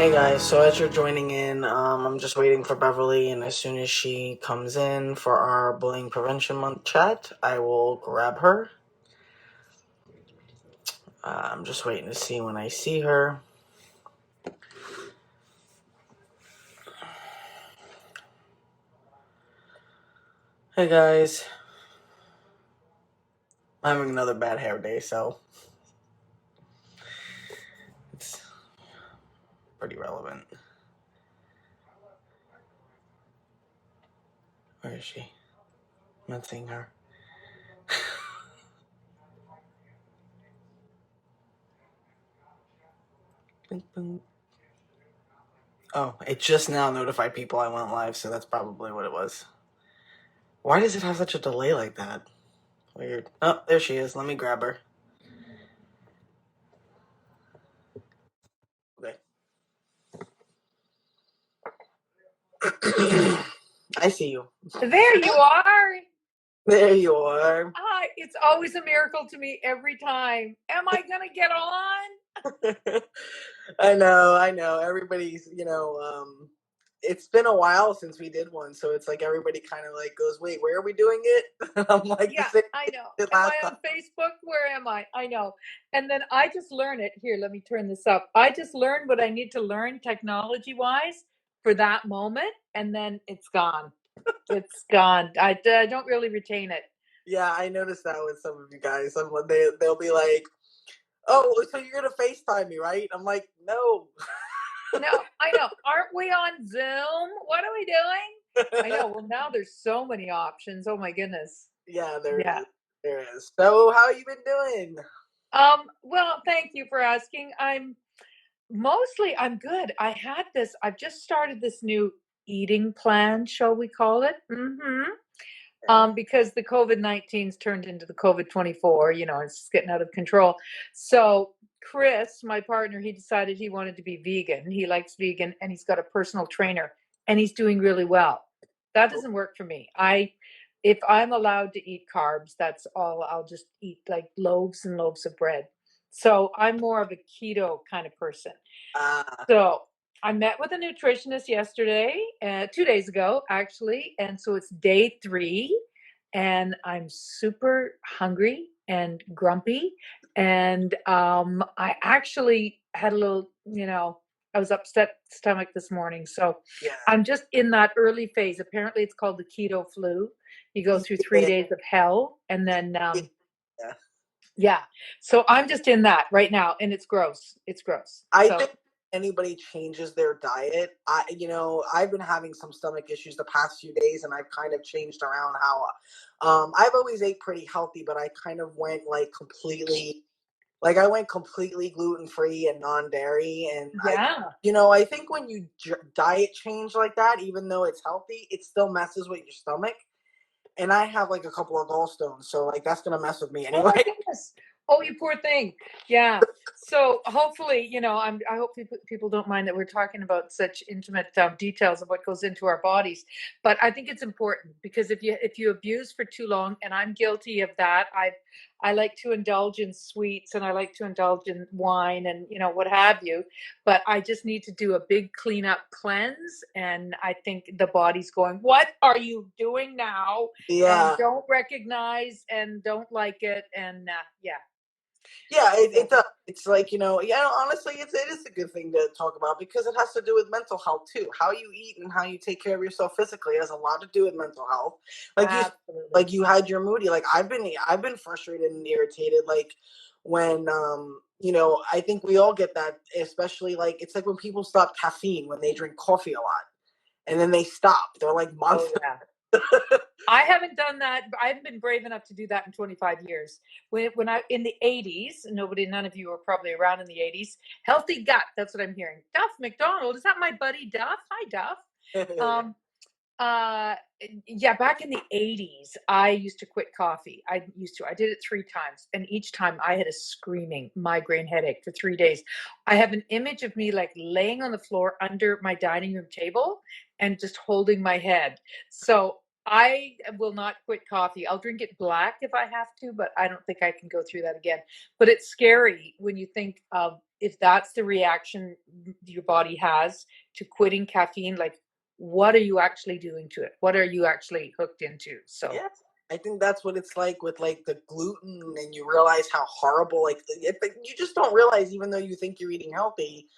Hey guys, so as you're joining in, I'm just waiting for Beverly, and as soon as she comes in for our Bullying Prevention Month chat, I will grab her. I'm just waiting to see when I see her. Hey guys, I'm having another bad hair day, so it's pretty relevant. Where is she? I'm not seeing her. Boom, boom. Oh, it just now notified people I went live, so that's probably what it was. Why does it have such a delay like that? Weird. Oh, there she is. Let me grab her. Okay. I see you. There you are. There you are. It's always a miracle to me every time. Am I going to get on? I know. Everybody's, it's been a while since we did one, so it's like everybody kind of like goes, "Wait, where are we doing it?" I'm like, Yeah, "The same I thing know. we did Am last I time." on Facebook? Where am I? I know. And then I just learn it. Here, let me turn this up. I just learned what I need to learn technology wise for that moment, and then it's gone. It's gone. I don't really retain it. Yeah, I noticed that with some of you guys. They'll be like, "Oh, so you're gonna FaceTime me, right?" I'm like, "No." No, I know. Aren't we on Zoom? What are we doing? I know. Well, now there's so many options. Oh my goodness. Yeah, there Yeah. is. There is. So, how you been doing? Well, thank you for asking. I'm good. I've just started this new eating plan, shall we call it? Because the COVID-19's turned into the COVID-24, it's getting out of control. So Chris, my partner, he decided he wanted to be vegan. He likes vegan and he's got a personal trainer and he's doing really well. That doesn't work for me. If I'm allowed to eat carbs, that's all. I'll just eat like loaves and loaves of bread. So I'm more of a keto kind of person. Ah, So I met with a nutritionist yesterday, 2 days ago, actually. And so it's day 3, and I'm super hungry and grumpy. And I actually had a little, I was upset stomach this morning. So yeah. I'm just in that early phase. Apparently, it's called the keto flu. You go through 3 days of hell, and then, Yeah. yeah. So I'm just in that right now, and it's gross. It's gross. I So think anybody changes their diet. I've been having some stomach issues the past few days, and I've kind of changed around how. I've always ate pretty healthy, but I kind of went completely gluten free and non dairy, and yeah. I think when you diet change like that, even though it's healthy, it still messes with your stomach. And I have like a couple of gallstones, so like that's gonna mess with me Oh my anyway. goodness. Oh, you poor thing. Yeah. So hopefully, I hope people don't mind that we're talking about such intimate details of what goes into our bodies. But I think it's important because if you abuse for too long, and I'm guilty of that, I like to indulge in sweets and I like to indulge in wine and what have you. But I just need to do a big cleanup cleanse, and I think the body's going, "What are you doing now?" And Yeah. don't recognize and don't like it, and yeah. Yeah, it So does. It's like, yeah, honestly, it is a good thing to talk about because it has to do with mental health too. How you eat and how you take care of yourself physically has a lot to do with mental health. Like absolutely. you had your moody. Like I've been frustrated and irritated. Like when, I think we all get that, especially like it's like when people stop caffeine when they drink coffee a lot and then they stop. They're like Oh months. yeah. I haven't done that. I haven't been brave enough to do that in 25 years. When I in the 80s, none of you were probably around in the 80s. Healthy gut. That's what I'm hearing. Duff McDonald, is that my buddy Duff? Hi Duff. Um, uh, yeah, back in the 80s, I used to quit coffee. I did it 3 times, and each time I had a screaming migraine headache for 3 days. I have an image of me like laying on the floor under my dining room table and just holding my head. So I will not quit coffee. I'll drink it black if I have to, but I don't think I can go through that again. But it's scary when you think of if that's the reaction your body has to quitting caffeine, like what are you actually doing to it? What are you actually hooked into? So, Yeah, I think that's what it's like with like the gluten, and you realize how horrible like you just don't realize, even though you think you're eating healthy,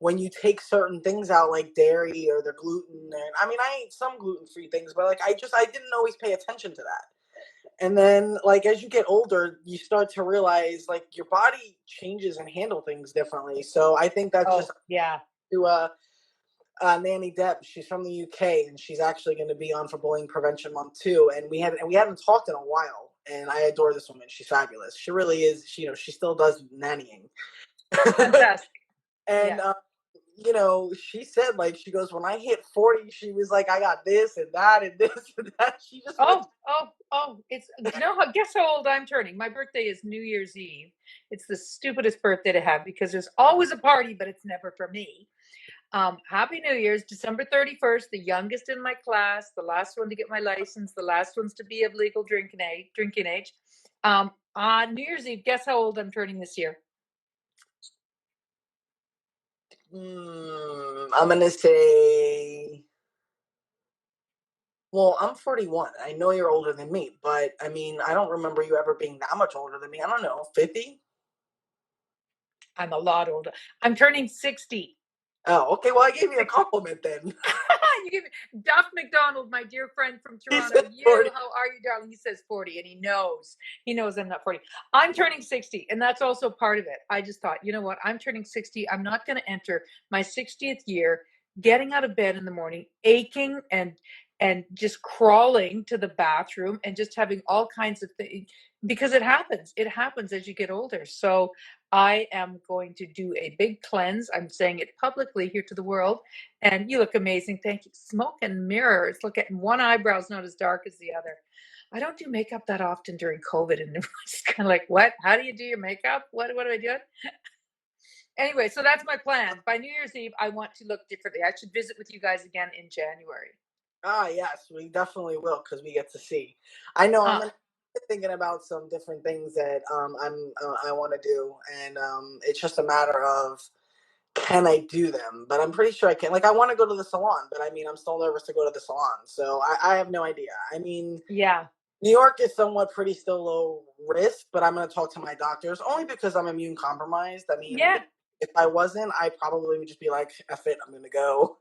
when you take certain things out like dairy or the gluten. And I mean, I ate some gluten-free things, but like I didn't always pay attention to that. And then like as you get older, you start to realize like your body changes and handle things differently. So I think that's just oh, yeah. to Nanny Depp. She's from the UK, and she's actually going to be on for Bullying Prevention Month too. And we haven't talked in a while. And I adore this woman. She's fabulous. She really is. She still does nannying. Fantastic. And Yeah. she said, like, she goes, when I hit 40, she was like, I got this and that and this and that. She just went. It's, guess how old I'm turning? My birthday is New Year's Eve. It's the stupidest birthday to have because there's always a party, but it's never for me. Happy New Year's, December 31st, the youngest in my class, the last one to get my license, the last ones to be of legal drinking age. On New Year's Eve, guess how old I'm turning this year? I'm gonna say, well, I'm 41. I know you're older than me, but I mean, I don't remember you ever being that much older than me. I don't know, 50? I'm a lot older. I'm turning 60. Oh, okay. Well, I gave you a compliment then. You give me Duff McDonald, my dear friend from He Toronto. said 40. How are you, darling? He says 40, and he knows. He knows I'm not 40. I'm turning 60, and that's also part of it. I just thought, you know what? I'm turning 60. I'm not going to enter my 60th year getting out of bed in the morning, aching and just crawling to the bathroom and just having all kinds of things because it happens. It happens as you get older. So I am going to do a big cleanse. I'm saying it publicly here to the world. And you look amazing. Thank you. Smoke and mirrors. Look at one eyebrow's not as dark as the other. I don't do makeup that often during COVID. And it's kind of like, what? How do you do your makeup? What am I doing? Anyway, so that's my plan. By New Year's Eve, I want to look differently. I should visit with you guys again in January. Ah, yes, we definitely will because we get to see. I know Uh, thinking about some different things that I want to do, and it's just a matter of can I do them? But I'm pretty sure I can. Like, I want to go to the salon, but I mean, I'm still nervous to go to the salon, so I have no idea. I mean, yeah. New York is somewhat pretty still low risk, but I'm going to talk to my doctors only because I'm immune compromised. I mean, Yeah. if I wasn't, I probably would just be like, F it, I'm going to go.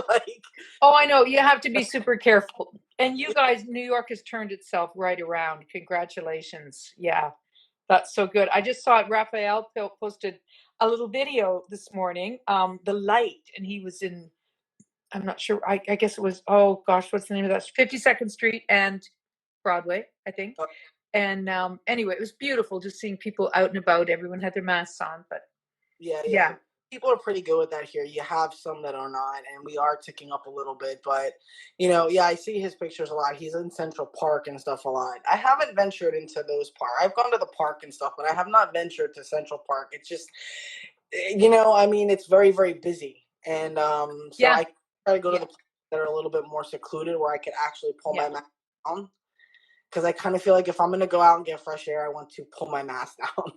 Like, Oh, I know. You have to be super careful. And you guys, New York has turned itself right around. Congratulations. Yeah. That's so good. I just saw it. Raphael posted a little video this morning. The light, and he was in. I'm not sure. I guess it was. Oh gosh, what's the name of that? 52nd Street and Broadway, I think. And anyway, it was beautiful just seeing people out and about. Everyone had their masks on, but yeah. yeah, People are pretty good with that here. You have some that are not, and we are ticking up a little bit. But, yeah, I see his pictures a lot. He's in Central Park and stuff a lot. I haven't ventured into those parks. I've gone to the park and stuff, but I have not ventured to Central Park. It's just, I mean, it's very, very busy. And so yeah, I try to go to yeah, the places that are a little bit more secluded where I could actually pull yeah. my mask down. Because I kind of feel like if I'm going to go out and get fresh air, I want to pull my mask down.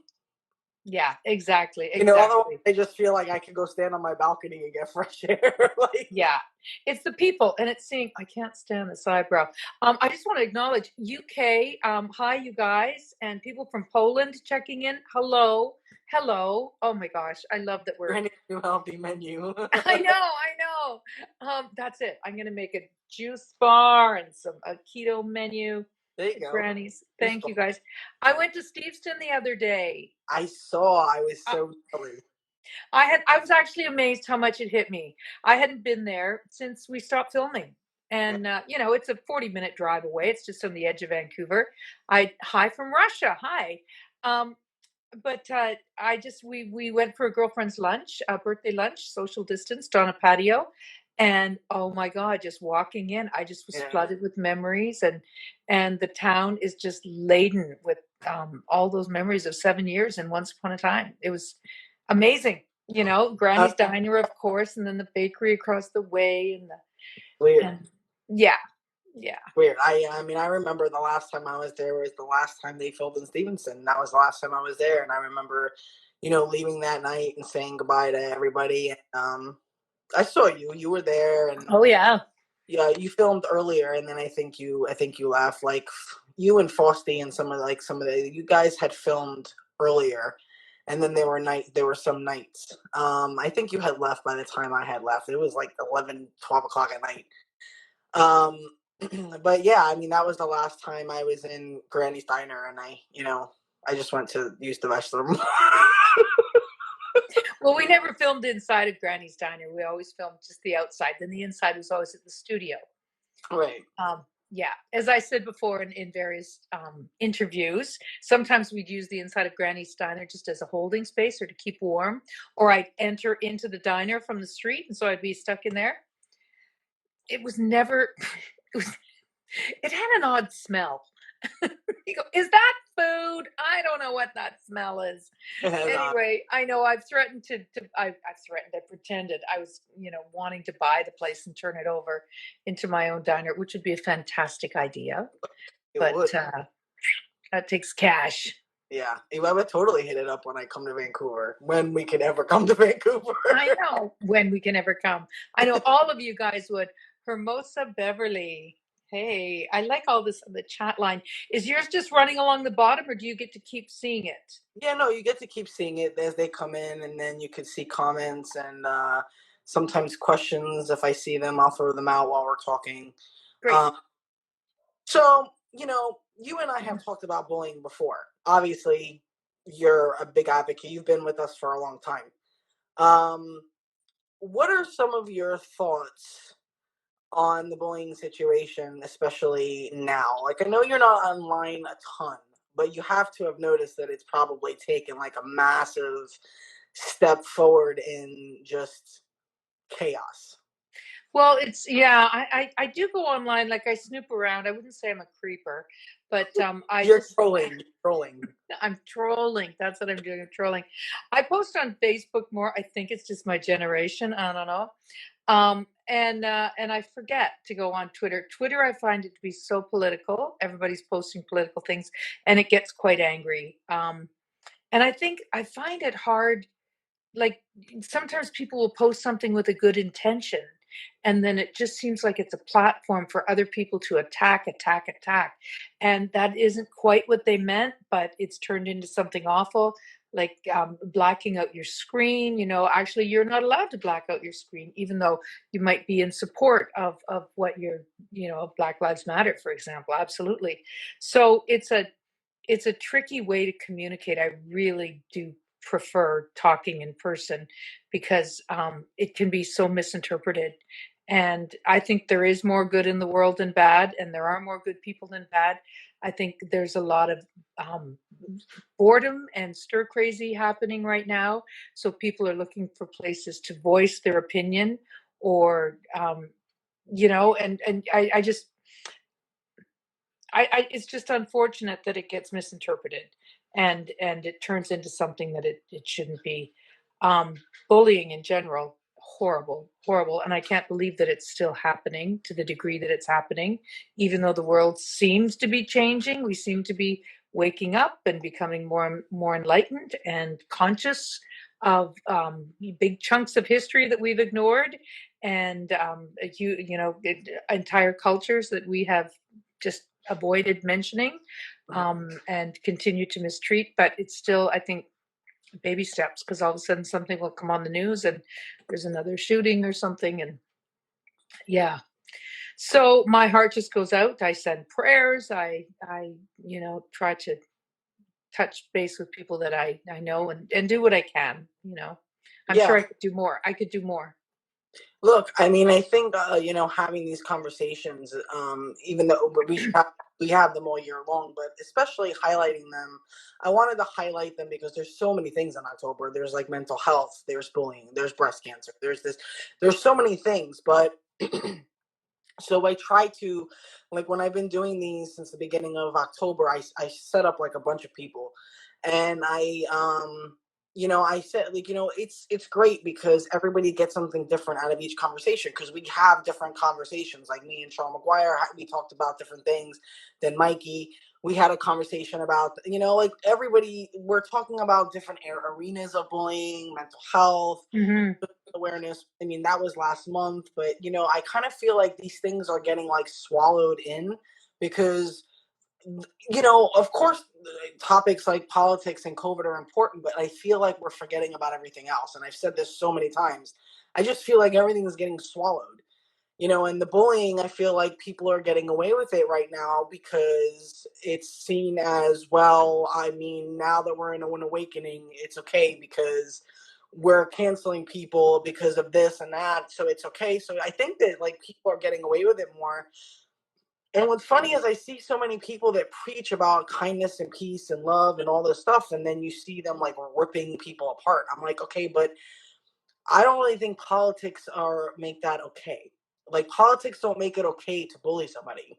Yeah, exactly, Otherwise exactly. I just feel like I could go stand on my balcony and get fresh air. Like, Yeah, it's the people, and it's seeing. I can't stand this eyebrow. I just want to acknowledge UK. Hi, you guys, and people from Poland checking in. Hello, hello. Oh my gosh, I love that we're. brand new healthy menu. I know. That's it. I'm gonna make a juice bar and a keto menu. There you go. Grannies, thank you guys. I went to Steveston the other day. I saw. I was Uh, so silly. I was actually amazed how much it hit me. I hadn't been there since we stopped filming. And it's a 40-minute drive away. It's just on the edge of Vancouver. Hi from Russia. Hi. Um, but I just we went for a girlfriend's lunch, a birthday lunch, social distanced on a patio. And oh my God, just walking in, I just was Yeah. flooded with memories, and the town is just laden with all those memories of 7 years and once upon a time. It was amazing. Uh, Granny's Diner, of course, and then the bakery across the way, Weird. and yeah, Yeah. Weird. I mean, I remember the last time I was there was the last time they filmed in Stevenson. That was the last time I was there, and I remember, leaving that night and saying goodbye to everybody. And I saw you. You were there, and Oh yeah. yeah, you filmed earlier, and then I think you left. Like you and Frosty and some of the you guys had filmed earlier, and then there were some nights. I think you had left by the time I had left. It was like 11, 12 o'clock at night. Um, but yeah, I mean that was the last time I was in Granny's Diner, and I just went to use the restroom. Well, we never filmed inside of Granny's Diner. We always filmed just the outside. Then the inside was always at the studio. Right. Yeah, as I said before in various interviews, sometimes we'd use the inside of Granny's Diner just as a holding space or to keep warm, or I'd enter into the diner from the street, and so I'd be stuck in there. It was never. It was. It had an odd smell. You go, is that food? I don't know what that smell is. And Anyway, I know I've threatened I've threatened, I pretended I was, wanting to buy the place and turn it over into my own diner, which would be a fantastic idea. it But would. that takes cash. Yeah, I would totally hit it up when I come to Vancouver. When we could ever come to Vancouver. I know when we can ever come. I know all of you guys would. Hermosa Beverly. Hey, I like all this on the chat line. Is yours just running along the bottom, or do you get to keep seeing it? Yeah, no, you get to keep seeing it as they come in, and then you can see comments and sometimes questions. If I see them, I'll throw them out while we're talking. Great. Um, so, you and I have talked about bullying before. Obviously, you're a big advocate. You've been with us for a long time. Um, what are some of your thoughts on the bullying situation, especially now? Like, I know you're not online a ton, but you have to have noticed that it's probably taken like a massive step forward in just chaos. Well, it's yeah. I do go online, like I snoop around. I wouldn't say I'm a creeper, but I You're just trolling, you're trolling. I'm trolling. That's what I'm doing. I'm trolling. I post on Facebook more. I think it's just my generation. I don't know. And I forget to go on Twitter. Twitter, I find it to be so political. Everybody's posting political things, and it gets quite angry. And I find it hard, like sometimes people will post something with a good intention, and then it just seems like it's a platform for other people to attack, and that isn't quite what they meant, but it's turned into something awful, like blacking out your screen. Actually you're not allowed to black out your screen, even though you might be in support of what you're, of Black Lives Matter, for example. Absolutely. So it's a tricky way to communicate. I really do prefer talking in person because it can be so misinterpreted. And I think there is more good in the world than bad, and there are more good people than bad. I think there's a lot of um, boredom and stir crazy happening right now. So people are looking for places to voice their opinion, or and I just it's just unfortunate that it gets misinterpreted, and it turns into something that it shouldn't be. Um, Bullying in general, horrible, horrible, and I can't believe that it's still happening to the degree that it's happening. Even though the world seems to be changing, we seem to be waking up and becoming more enlightened and conscious of big chunks of history that we've ignored, and entire cultures that we have just avoided mentioning, and continue to mistreat. But it's still, I think, baby steps, because all of a sudden something will come on the news and there's another shooting or something. And yeah, so my heart just goes out. I send prayers. I try to touch base with people that I know, and do what I can. I'm Yeah. sure I could do more. I could do more. Look, I mean, I think having these conversations, even though we have them all year long, but especially highlighting them, I wanted to highlight them because there's so many things in October. There's like mental health, there's bullying, there's breast cancer, there's so many things. But so I try to, like, when I've been doing these since the beginning of October, I set up like a bunch of people, and I said, it's great because everybody gets something different out of each conversation, because we have different conversations. Like me and Sean McGuire, we talked about different things. Then Mikey, we had a conversation about, like everybody, we're talking about different arenas of bullying, mental health, awareness. I mean, that was last month, but I kind of feel like these things are getting like swallowed in, because of course, topics like politics and COVID are important, but I feel like we're forgetting about everything else. And I've said this so many times. I just feel like everything is getting swallowed. And the bullying, I feel like people are getting away with it right now because it's seen as, well, I mean, now that we're in an awakening, it's okay because we're canceling people because of this and that. So it's okay. So I think that like people are getting away with it more. And what's funny is I see so many people that preach about kindness and peace and love and all this stuff, and then you see them like ripping people apart. I'm like, okay, but I don't really think politics make that okay. Like politics don't make it okay to bully somebody.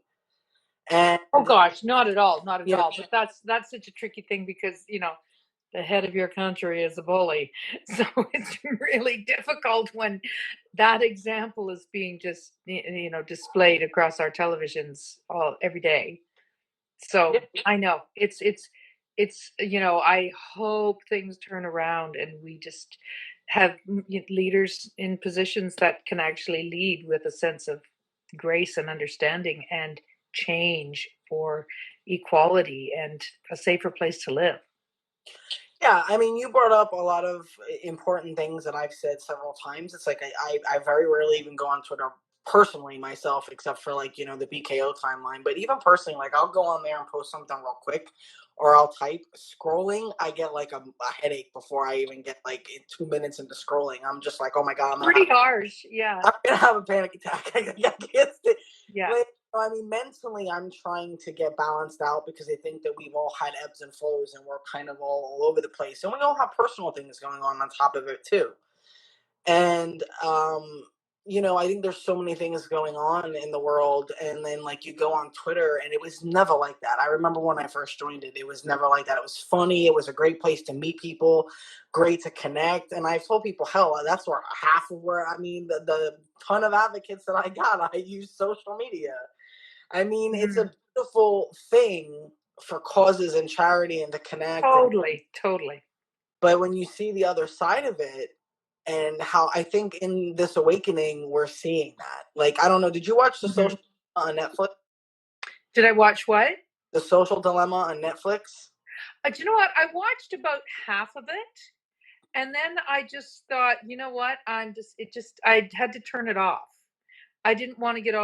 And Oh gosh, not at all, not at you know, all. But that's such a tricky thing because the head of your country is a bully, so it's really difficult when that example is being just displayed across our televisions every day. So yeah, I know it's I hope things turn around and we just have leaders in positions that can actually lead with a sense of grace and understanding and change for equality and a safer place to live. yeah, I mean, you brought up a lot of important things that I've said several times. It's like I very rarely even go on Twitter personally myself, except for like, the BKO timeline. But even personally, like I'll go on there and post something real quick, or I'll type. Scrolling, I get like a headache before I even get like 2 minutes into scrolling. I'm just like, oh my God, Pretty harsh, yeah, I'm gonna have a panic attack. I can't stay. yeah. Like, I mean, mentally, I'm trying to get balanced out because I think that we've all had ebbs and flows, and we're kind of all over the place, and we all have personal things going on top of it too. And I think there's so many things going on in the world, and then like you go on Twitter, and it was never like that. I remember when I first joined it, it was never like that. It was funny. It was a great place to meet people, great to connect. And I told people, hell, that's where half of where I mean the ton of advocates that I got, I use social media. I mean, it's a Mhm. beautiful thing for causes and charity and to connect. And Totally, totally. but when you see the other side of it, and how I think in this awakening we're seeing that. Like, I don't know, did you watch Mhm. on Netflix? Did I watch what? The Social Dilemma on Netflix? Do you know what? I watched about half of it. And then I just thought, you know what? I had to turn it off. I didn't get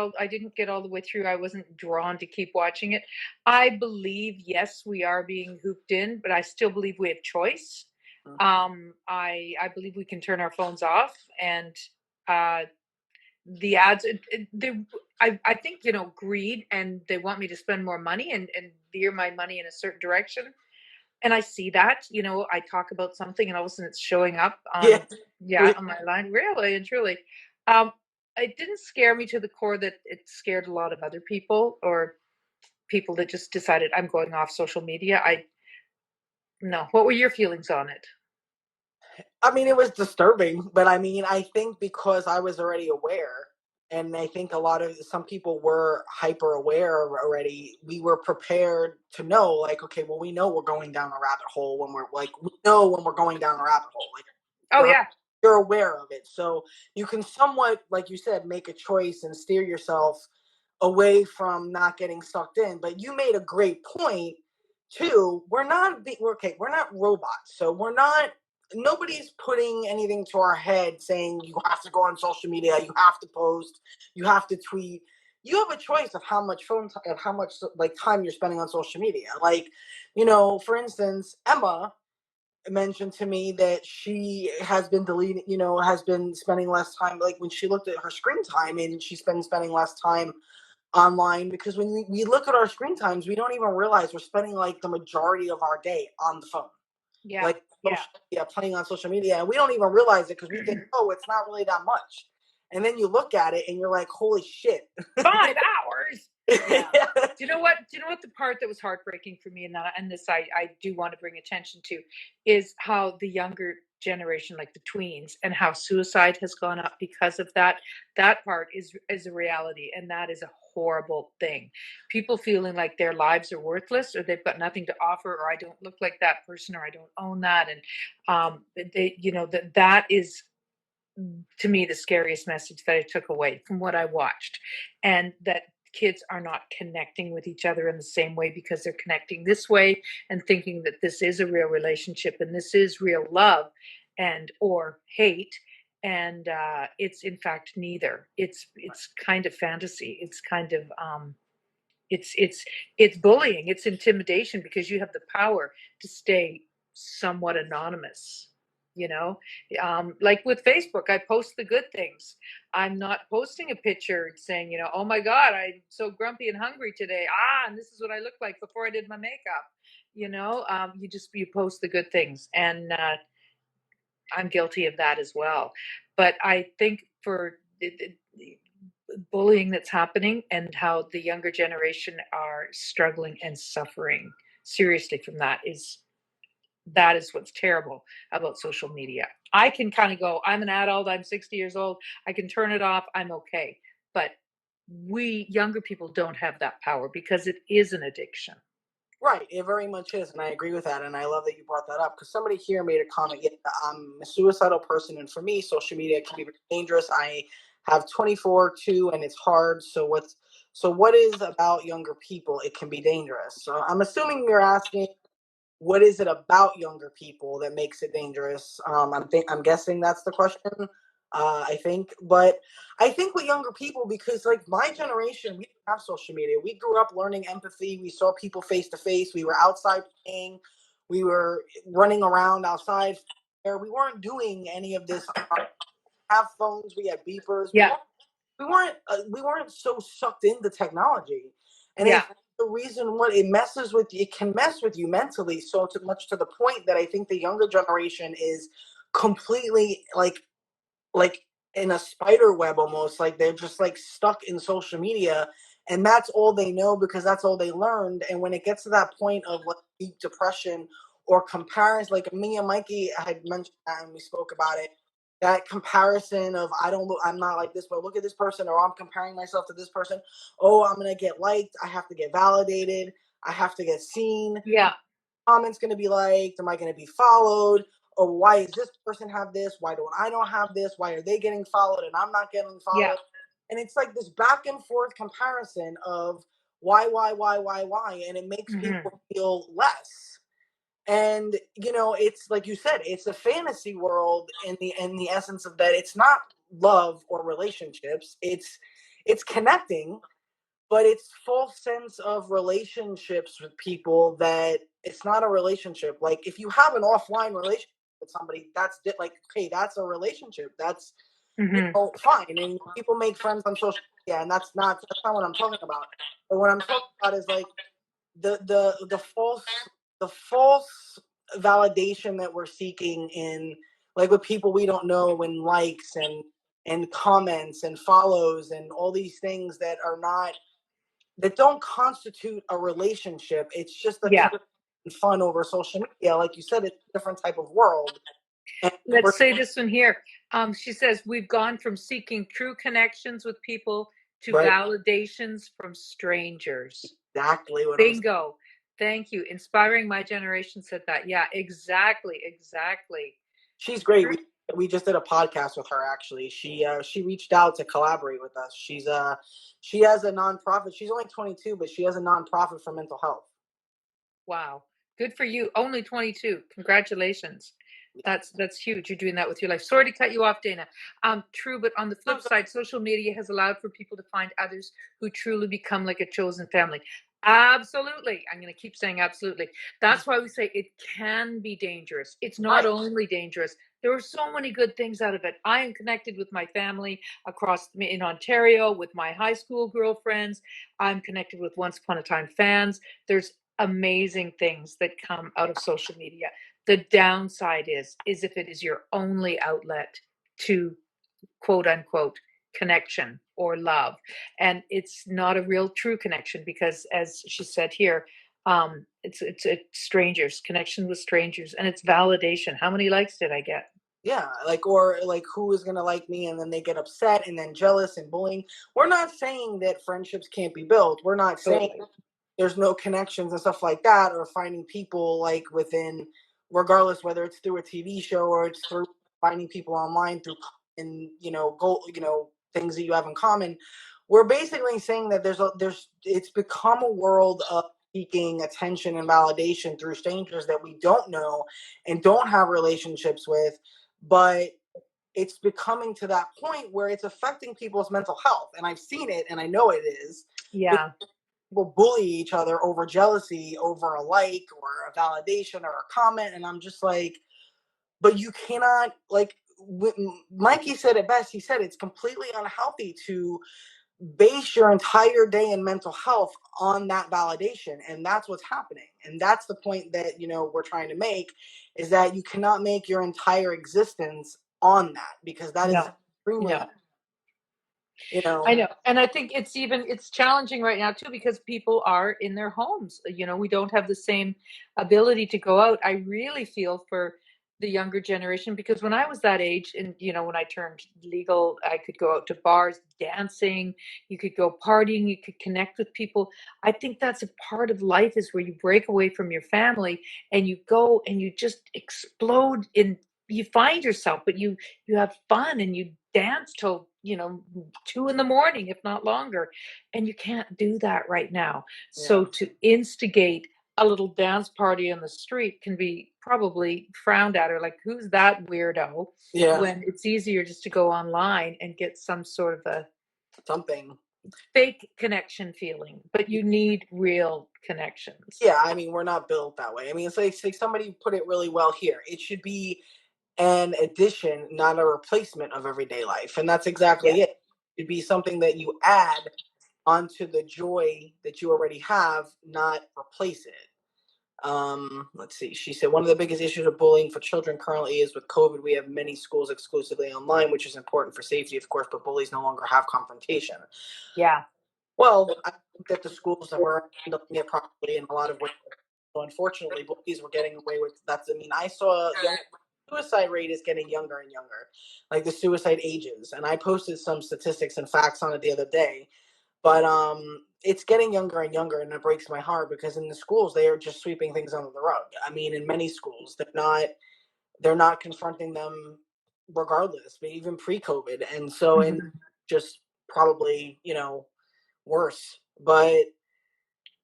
all the way through. I wasn't drawn to keep watching it. I believe, yes, we are being hooped in, but I still believe we have choice. Mm. I believe we can turn our phones off and uh, the ads, I think, greed and they want me to spend more money and veer my money in a certain direction. And I see that, I talk about something and all of a sudden it's showing up Yeah. on my line, really and truly. It didn't scare me to the core that it scared a lot of other people or people that just decided I'm going off social media. No. What were your feelings on it? I mean, it was disturbing, but I mean, I think because I was already aware, and I think some people were hyper aware already, we were prepared to know, like, okay, well, we know we're going down a rabbit hole when we know when we're going down a rabbit hole. Like, Oh you're, yeah. you're aware of it. So you can somewhat, like you said, make a choice and steer yourself away from not getting sucked in. But you made a great point too. We're not robots, so we're not. Nobody's putting anything to our head saying you have to go on social media, you have to post, you have to tweet. You have a choice of how much of how much like time you're spending on social media. Like, for instance, Emma mentioned to me that she has been deleting, has been spending less time, like when she looked at her screen time, and she's been spending less time online, because when we look at our screen times, we don't even realize we're spending like the majority of our day on the phone, Yeah. like Yeah. social media, playing on social media, and we don't even realize it because we think, oh, it's not really that much. And then you look at it and you're like, holy shit. 5 hours. Yeah. Do you know what? Do you know what the part that was heartbreaking for me, and this I do want to bring attention to, is how the younger generation, like the tweens, and how suicide has gone up because of that. That part is a reality, and that is a horrible thing. People feeling like their lives are worthless, or they've got nothing to offer, or I don't look like that person, or I don't own that, and that is, to me, the scariest message that I took away from what I watched, and that kids are not connecting with each other in the same way because they're connecting this way and thinking that this is a real relationship and this is real love and or hate, and it's in fact neither. It's kind of fantasy. It's kind of it's bullying, it's intimidation, because you have the power to stay somewhat anonymous, you know. Like with Facebook, I post the good things. I'm not posting a picture saying, oh my god, I'm so grumpy and hungry today, and this is what I look like before I did my makeup. You post the good things, and I'm guilty of that as well. But I think for the bullying that's happening, and how the younger generation are struggling and suffering seriously from that is what's terrible about social media. I can kind of go, I'm an adult, I'm 60 years old, I can turn it off, I'm okay. But we younger people don't have that power because it is an addiction. Right, it very much is, and I agree with that, and I love that you brought that up, because somebody here made a comment. Yeah, I'm a suicidal person, and for me, social media can be very dangerous. I have 24 too, and it's hard. So what is about younger people? It can be dangerous. So I'm assuming you're asking, what is it about younger people that makes it dangerous? I'm guessing that's the question. I think, but I think with younger people, because like my generation, we didn't have social media. We grew up learning empathy. We saw people face to face. We were outside playing. We were running around outside. We weren't doing any of this. Have phones. We had beepers. Yeah. We weren't so sucked into technology, and Yeah. the reason what it can mess with you mentally so much, to the point that I think the younger generation is completely like in a spider web, almost like they're just like stuck in social media, and that's all they know because that's all they learned. And when it gets to that point of like deep depression or comparison, like me and Mikey had mentioned that and we spoke about it, that comparison of I'm not like this, but look at this person, or I'm comparing myself to this person. Oh, I'm gonna get liked, I have to get validated, I have to get seen, Yeah. comments going to be liked? Am I going to be followed? Or why is this person have this? Why don't I don't have this? Why are they getting followed and I'm not getting Yeah. followed? And it's like this back and forth comparison of why, and it makes Hmm. people feel less. And it's like you said, it's a fantasy world in the essence of that. It's not love or relationships. It's connecting, but it's false sense of relationships with people, that it's not a relationship. Like if you have an offline relationship with somebody, that's like, okay, that's a relationship. That's Hmm. fine. And people make friends on social media, and that's not what I'm talking about. But what I'm talking about is like the false validation that we're seeking in, like, with people we don't know, and likes and comments and follows and all these things that don't constitute a relationship. It's just a Yeah. fun over social media. Like you said, it's a different type of world. And we're Let's say this one here. She says, we've gone from seeking true connections with people to right, validations from strangers. exactly what I'm saying. Bingo. Thank you. Inspiring My Generation said that. Yeah, exactly. Exactly. She's great. We just did a podcast with her, actually. She reached out to collaborate with us. She has a nonprofit. She's only 22, but she has a nonprofit for mental health. Wow. Good for you. Only 22. Congratulations. Yeah. That's huge. You're doing that with your life. Sorry to cut you off, Dana. True, but on the flip side, social media has allowed for people to find others who truly become like a chosen family. Absolutely. I'm going to keep saying absolutely. That's why we say it can be dangerous. It's not Right. only dangerous. There are so many good things out of it. I am connected with my family across in Ontario, with my high school girlfriends. I'm connected with Once Upon a Time fans. There's amazing things that come out of social media. The downside is if it is your only outlet to, quote unquote, connection or love. And it's not a real true connection because, as she said here, it's strangers, connection with strangers, and it's validation. How many likes did I get? Yeah, like, or like, who is gonna like me, and then they get upset and then jealous and bullying. We're not saying that friendships can't be built. We're not saying Totally. there's no connections and stuff like that, or finding people like within, regardless whether it's through a TV show or it's through finding people online through, and go, things that you have in common. We're basically saying that there's it's become a world of seeking attention and validation through strangers that we don't know and don't have relationships with, but it's becoming to that point where it's affecting people's mental health, and I've seen it and I know it is. Yeah. People bully each other over jealousy, over a like or a validation or a comment, and I'm just like, but you cannot, like, Mikey said it best. He said it's completely unhealthy to base your entire day in mental health on that validation, and that's what's happening, and that's the point that we're trying to make, is that you cannot make your entire existence on that, because that is No. extremely, No. you I know know. And I think it's challenging right now too because people are in their homes. We don't have the same ability to go out. I really feel for the younger generation because when I was that age and when I turned legal, I could go out to bars, dancing, you could go partying, you could connect with people. I think that's a part of life is where you break away from your family and you go and you just explode in you find yourself, but you have fun and you dance till 2 in the morning, if not longer. And you can't do that right now. So yeah, to instigate a little dance party on the street can be probably frowned at or like, who's that weirdo? yeah, When it's easier just to go online and get some sort of a something. fake connection feeling, but you need real connections. Yeah, I mean, we're not built that way. I mean, it's like somebody put it really well here. It should be an addition, not a replacement of everyday life, and that's Yeah. exactly it. It'd be something that you add onto the joy that you already have, not replace it. Let's see. She said one of the biggest issues of bullying for children currently is with COVID. We have many schools exclusively online, which is important for safety, of course, but bullies no longer have confrontation. Yeah. Well, I think that the schools that were handling it properly in a lot of ways. So unfortunately, bullies were getting away with that. I mean, I saw young suicide rate is getting younger and younger, like the suicide ages. And I posted some statistics and facts on it the other day, but it's getting younger and younger, and it breaks my heart because in the schools they are just sweeping things under the rug. I mean, in many schools they're not confronting them regardless, but even pre-COVID, and so and Mhm. just probably worse. But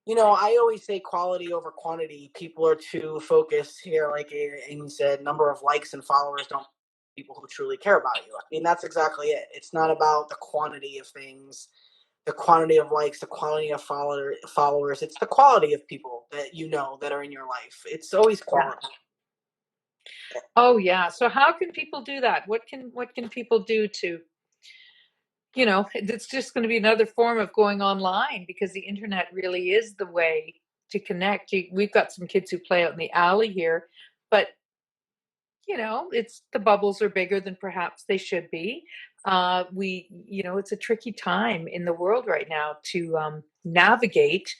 I always say quality over quantity. People are too focused here, like Amy said, number of likes and followers don't people who truly care about you. I mean, that's exactly it. It's not about the quantity of things, the quantity of likes, the quantity of followers. It's the quality of people that that are in your life. It's always Yeah. quality. Oh yeah. So how can people do that? What can people do to it's just going to be another form of going online because the internet really is the way to connect. We've got some kids who play out in the alley here, but it's the bubbles are bigger than perhaps they should be. It's a tricky time in the world right now to navigate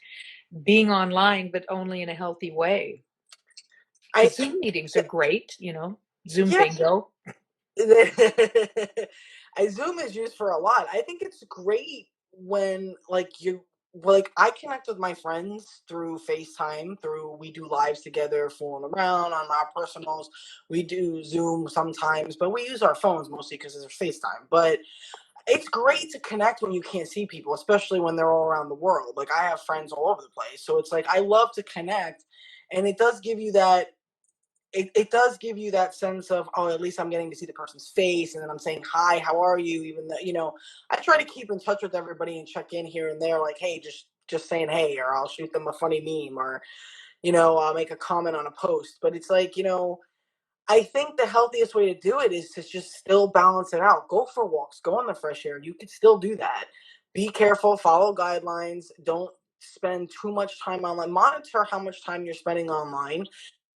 being online, but only in a healthy way. I think, Zoom meetings are great, Zoom yeah, bingo. Zoom is used for a lot. I think it's great when I connect with my friends through FaceTime, through we do lives together, fooling around on our personals. We do Zoom sometimes, but we use our phones mostly because it's FaceTime. But it's great to connect when you can't see people, especially when they're all around the world. Like I have friends all over the place. So it's like I love to connect, and it does give you that sense of, oh, at least I'm getting to see the person's face, and then I'm saying hi, how are you, even though I try to keep in touch with everybody and check in here and there, like, hey, just saying hey, or I'll shoot them a funny meme, or I'll make a comment on a post. But it's like, I think the healthiest way to do it is to just still balance it out. Go for walks, go in the fresh air. You could still do that. Be careful, follow guidelines, don't spend too much time online. Monitor how much time you're spending online,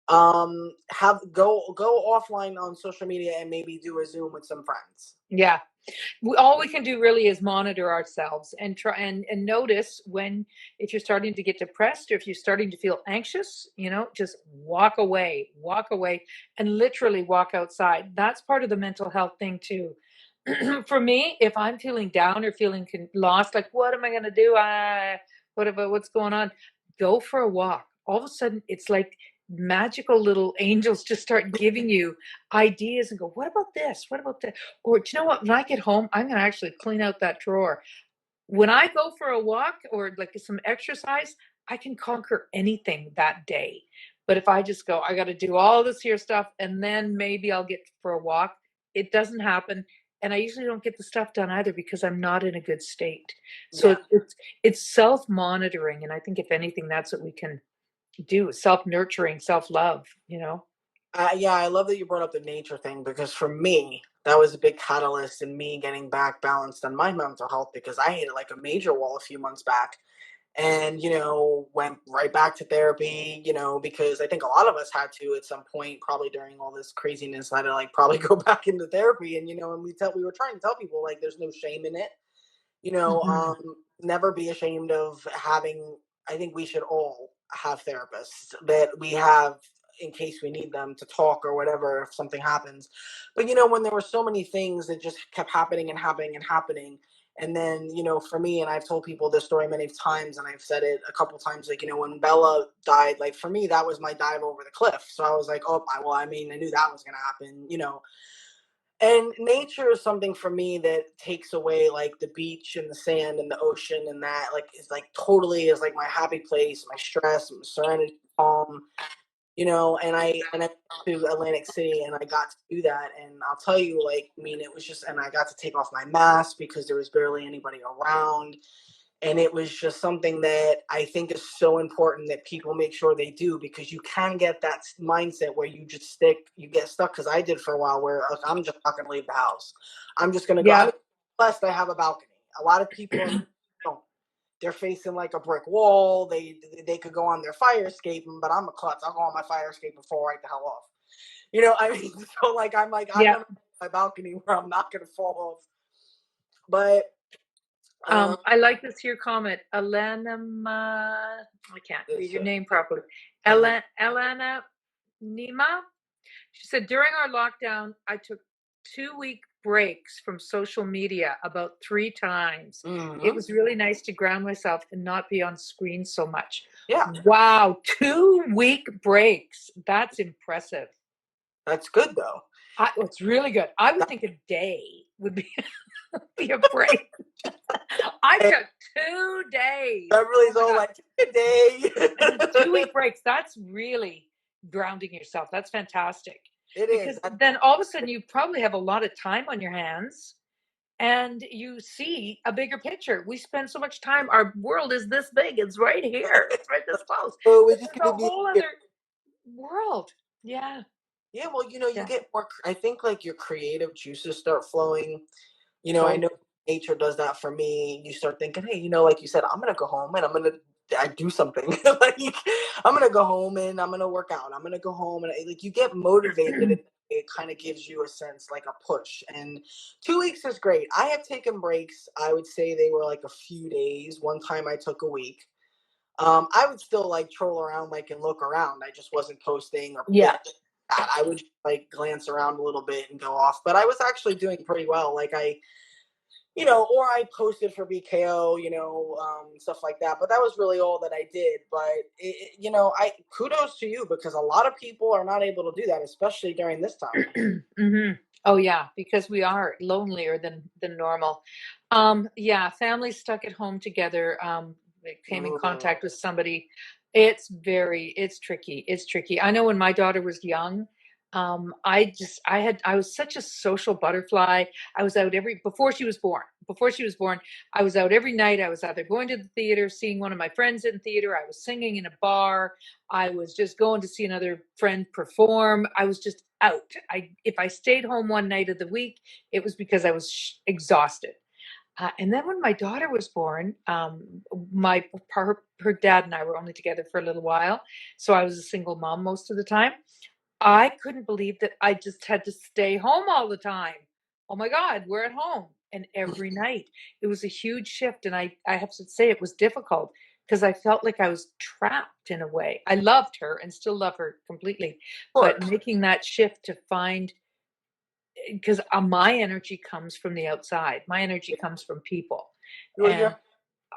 Have go offline on social media and maybe do a Zoom with some friends. Yeah. All we can do really is monitor ourselves and try and notice when, if you're starting to get depressed or if you're starting to feel anxious, just walk away and literally walk outside. That's part of the mental health thing too. For me, if I'm feeling down or feeling lost, like what am I going to do? What's going on? Go for a walk. All of a sudden, it's like magical little angels just start giving you ideas and go, what about this? What about that? Or do you know what? When I get home, I'm going to actually clean out that drawer. When I go for a walk or like some exercise, I can conquer anything that day. But if I just go, I got to do all this here stuff and then maybe I'll get for a walk, it doesn't happen. And I usually don't get the stuff done either because I'm not in a good state. So Yeah. it's self-monitoring. And I think if anything, that's what we can do. Self-nurturing, self-love. Yeah, I love that you brought up the nature thing because for me, that was a big catalyst in me getting back balanced on my mental health because I hit like a major wall a few months back and, went right back to therapy, because I think a lot of us had to at some point, probably during all this craziness, had to like probably go back into therapy and, and we were trying to tell people like there's no shame in it, Hmm. never be ashamed of having. I think we should all have therapists that we have in case we need them to talk or whatever if something happens. But when there were so many things that just kept happening and happening and happening, and then for me, and I've told people this story many times, and I've said it a couple times, like when Bella died, like for me that was my dive over the cliff. So I was like, oh, I mean, I knew that was gonna happen. And nature is something for me that takes away like the beach and the sand and the ocean and that like is like totally is like my happy place, my stress, my serenity, calm, and I went to Atlantic City and I got to do that. And I'll tell you, like, I mean, it was just, and I got to take off my mask because there was barely anybody around. And it was just something that I think is so important that people make sure they do because you can get that mindset where you get stuck. Because I did for a while where like, I'm just not going to leave the house. I'm just going to go. I Yeah. mean, blessed I have a balcony. A lot of people don't. They're facing like a brick wall. They could go on their fire escaping, but I'm a klutz. I'll go on my fire escape and fall right the hell off. I mean, so like I'm Yeah. gonna my balcony where I'm not gonna fall off. But I like this here comment. I can't read this your name properly. Ellen. Elena Nima. She said, during our lockdown, I took 2-week breaks from social media about 3 times. It Mm-hmm. was really nice to ground myself and not be on screen so much. Yeah, Wow, 2-week breaks. That's impressive. that's good though. It's really good. I would That, think a day would be a break. I hey, took 2 days. Oh Beverly's my all God. like, "Good day." 2-week breaks. That's really grounding yourself. That's fantastic. It is. Because then all of a sudden you probably have a lot of time on your hands and you see a bigger picture. We spend so much time, our world is this big. It's right here. It's right this close. So it was But just there's gonna a be. whole other world. Yeah. Yeah, well, you Yeah. get more. I think like your creative juices start flowing. I Totally. know nature does that for me. You start thinking, hey, like you said, I'm gonna go home and I do something. Like I'm gonna go home and I'm gonna work out. I'm gonna go home and like you get motivated. It kind of gives you a sense like a push. And 2 weeks is great. I have taken breaks. I would say they were like a few days. One time I took a week. I would still like troll around like and look around. I just wasn't posting or Yeah. I would like glance around a little bit and go off. But I was actually doing pretty well. Like or I posted for BKO, stuff like that. But that was really all that I did. But I kudos to you because a lot of people are not able to do that, especially during this time. Hmm. Oh yeah, because we are lonelier than normal. Yeah, families stuck at home together. They came in Mm, contact with somebody. It's tricky. It's tricky. I know when my daughter was young, I was such a social butterfly. I was out before she was born. Before she was born, I was out every night. I was either going to the theater, seeing one of my friends in theater. I was singing in a bar. I was just going to see another friend perform. I was just out. If I stayed home one night of the week, it was because I was exhausted. And then when my daughter was born, her dad and I were only together for a little while, so I was a single mom most of the time. I couldn't believe that I just had to stay home all the time. Oh my God, we're at home. And every night it was a huge shift. And I have to say it was difficult because I felt like I was trapped in a way. I loved her and still love her completely. Of But course. making that shift to find, because my energy comes from the outside, my energy comes from people. Well, And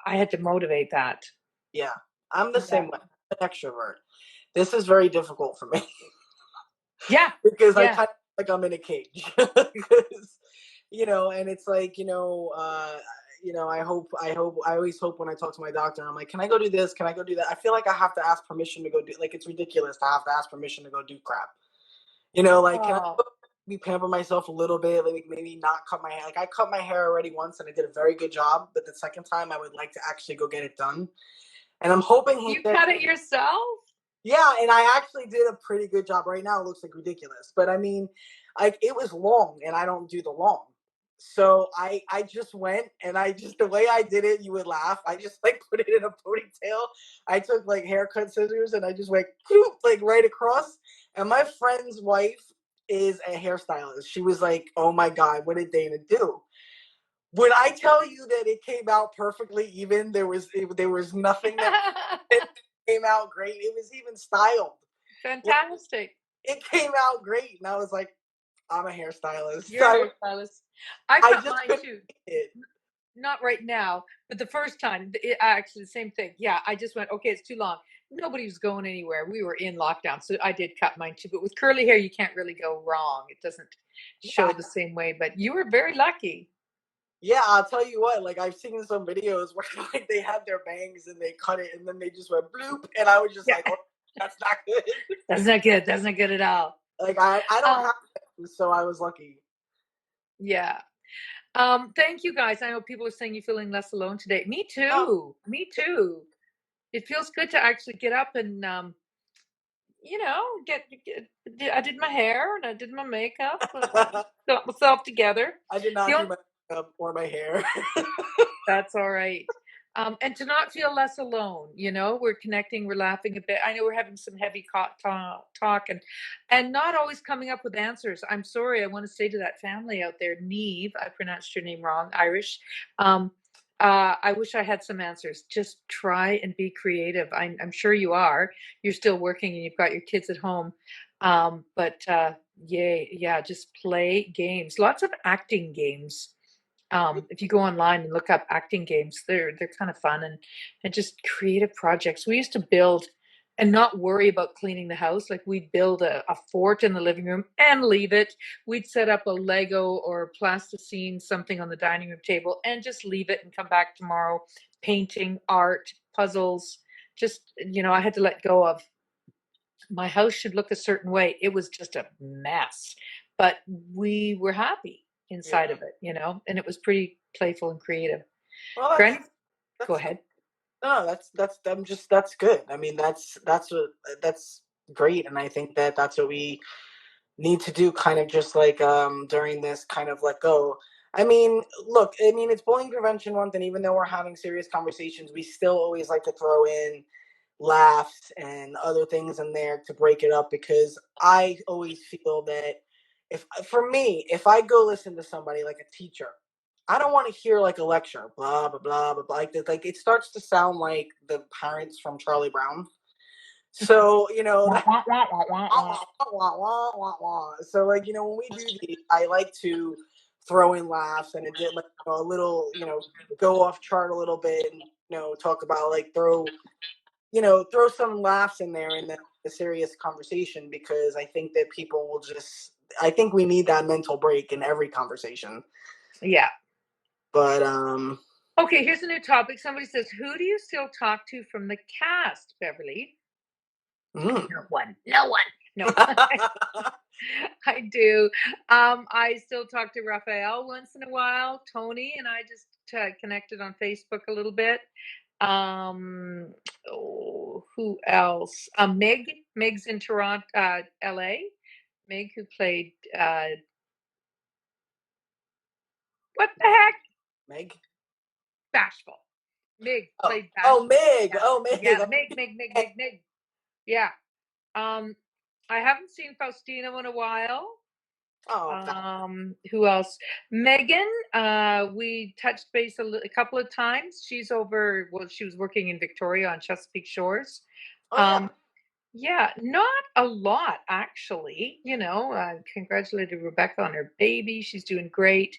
I had to motivate that. yeah, I'm the Yeah. same way. I'm an extrovert. This is very difficult for me Yeah. because I Yeah. kind of like I'm in a cage. Because, and it's like, I always hope when I talk to my doctor, I'm like, can I go do this? Can I go do that? I feel like I have to ask permission to go do, like, it's ridiculous to have to ask permission to go do crap. Like, can I Oh, be pamper myself a little bit? Like, maybe not cut my hair. Like, I cut my hair already once and I did a very good job, but the second time I would like to actually go get it done. And I'm hoping you that, cut it yourself? yeah, and I actually did a pretty good job. Right now, it looks like ridiculous, but I mean, like, it was long, and I don't do the long, so I just went and I just, the way I did it, you would laugh. I just like put it in a ponytail. I took like haircut scissors and I just went like right across. And my friend's wife is a hairstylist. She was like, "Oh my God, what did Dana do?" When I tell you that it came out perfectly even, there was nothing that came out great. It was even styled. Like, Fantastic. it came out great, and I was like, I'm a hairstylist. You're a hairstylist. I I cut just mine couldn't too. make it. Not right now, but the first time, actually the same thing. Yeah, I just went, okay, it's too long. Nobody was going anywhere. We were in lockdown, so I did cut mine too. But with curly hair, you can't really go wrong. It doesn't show Yeah, the same way. But you were very lucky. yeah. I'll tell you what. Like, I've seen some videos where like they had their bangs and they cut it and then they just went bloop, and I was just Yeah, like, oh, that's not good. that's not good. That's not good at all. Like, I don't Um, have bangs, so I was lucky. yeah. Thank you guys. I know people are saying you're feeling less alone today. Me Oh. too. Me too. It feels good to actually get up and I did my hair and I did my makeup and I just got myself together. I did The not do only my makeup or my hair. That's all right. And to not feel less alone, we're connecting, we're laughing a bit. I know we're having some heavy talk and not always coming up with answers. I'm sorry. I want to say to that family out there, Neve, I pronounced your name wrong, Irish. Um, I wish I had some answers. Just try and be creative. I'm sure you are. You're still working and you've got your kids at home. But yay, yeah, just play games. Lots of acting games. If you go online and look up acting games, they're kind of fun and just creative projects. We used to build and not worry about cleaning the house. Like we'd build a fort in the living room and leave it. We'd set up a Lego or plasticine something on the dining room table and just leave it and come back tomorrow. Painting, art, puzzles. Just I had to let go of my house should look a certain way. It was just a mess, but we were happy inside Yeah. of it, and it was pretty playful and creative. Well, Granny, go that's ahead. no, that's good. I mean, that's great, and I think that that's what we need to do, kind of just like during this kind of let go. I mean, look, I mean, it's bullying prevention month, and even though we're having serious conversations, we still always like to throw in laughs and other things in there to break it up, because I always feel that, if for me, if I go listen to somebody like a teacher, I don't want to hear like a lecture, blah blah blah blah, blah, like that. Like, it starts to sound like the parents from Charlie Brown. So Wah, that wah, wah, wah, wah, wah, wah. wah, wah, wah, wah. So, like, when we do these, I like to throw in laughs and it did, like, a little, go off chart a little bit, and talk about, like, throw some laughs in there in the serious conversation, because I think that people will just, I think we need that mental break in every conversation. Yeah. But Okay, here's a new topic. Somebody says, who do you still talk to from the cast, Beverly? mm. No one. No one. No. I do. I still talk to Raphael once in a while. Tony and I just connected on Facebook a little bit. Who else? Meg's in Toronto, LA. Meg, who played what the heck? Meg. Bashful. Mig Oh, played oh, Bashful. Mig. Yeah. Oh, Yeah, Mig. Mig. Yeah. I haven't seen Faustino in a while. Oh, Who else? Megan, we touched base a couple of times. She's over, well, she was working in Victoria on Chesapeake Shores. oh yeah. Um, yeah, not a lot actually. Congratulated Rebecca on her baby. She's doing great.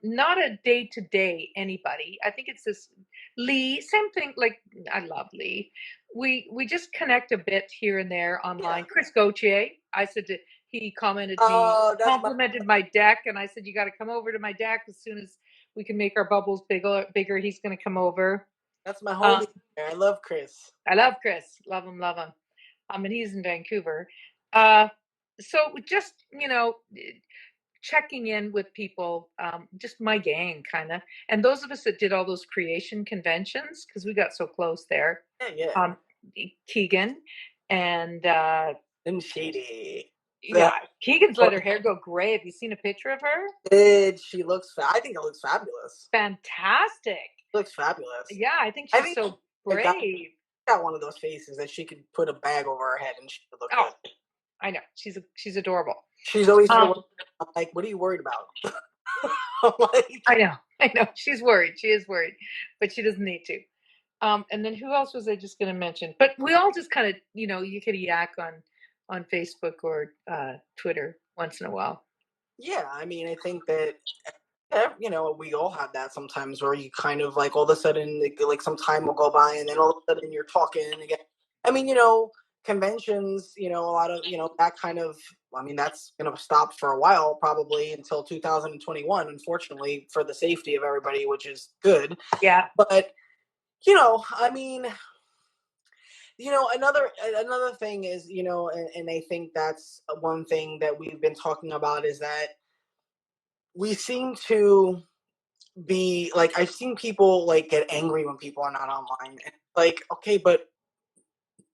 Not a day to day anybody. I think it's this Lee, same thing. Like I love Lee. We just connect a bit here and there Yeah. online. Chris Gauthier, I said to, he Oh, that's my complimented my deck, and I said you got to come over to my deck as soon as we can make our bubbles bigger. He's going to come over. that's my Um, homie. I love Chris. I love Chris. Love him, love him. And he's in Vancouver. Uh, so just, checking in with people, just my gang kind of. And those of us that did all those creation conventions, because we got so close there, Yeah, yeah. um, Keegan and And Shady. yeah, The Keegan's let her hair go gray. Have you seen a picture of her? did she looks? I think it looks fabulous. Fantastic. Looks fabulous. Yeah, I think I she's think so the guy brave. got one of those faces that she could put a bag over her head and she would look Oh, good. I know. She's adorable. She's always so. Um, I'm like, what are you worried about? I'm like, I know. She's worried. She is worried, but she doesn't need to. And then who else was I just going to mention? But we all just kind of, you could yak on Facebook or Twitter once in a while. yeah. I mean, I think that we all have that sometimes where you kind of like all of a sudden like some time will go by and then all of a sudden you're talking again. I mean, conventions, a lot of that kind of. I mean, that's going to stop for a while, probably until 2021. Unfortunately, for the safety of everybody, which is good. Yeah, But I mean, another thing is, and I think that's one thing that we've been talking about is that we seem to be like I've seen people like get angry when people are not online. Like, okay, but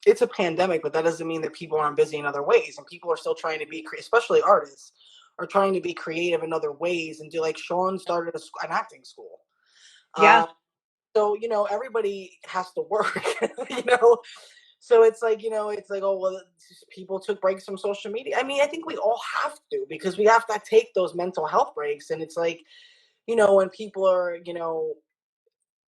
it's a pandemic, but that doesn't mean that people aren't busy in other ways, and people are still trying to be, especially artists, are trying to be creative in other ways and do like Sean started an acting school. yeah, So everybody has to work, you know. So it's like oh well, people took breaks from social media. I mean, I think we all have to because we have to take those mental health breaks, and it's like when people are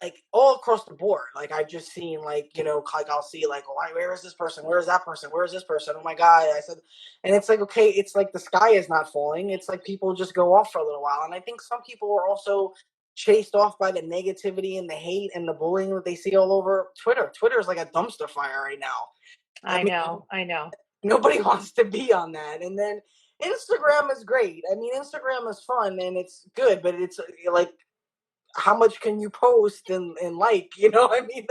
like all across the board. Like I've just seen like like I'll see like where is this person? Where is that person? Where is this person? Oh my god! I said, and it's like okay, it's like the sky is not falling. It's like people just go off for a little while, and I think some people are also chased off by the negativity and the hate and the bullying that they see all over Twitter. Twitter is like a dumpster fire right now. I I mean, know. nobody wants to be on that, and then. Instagram is great. I mean, Instagram is fun and it's good, but it's like how much can you post and like, I mean,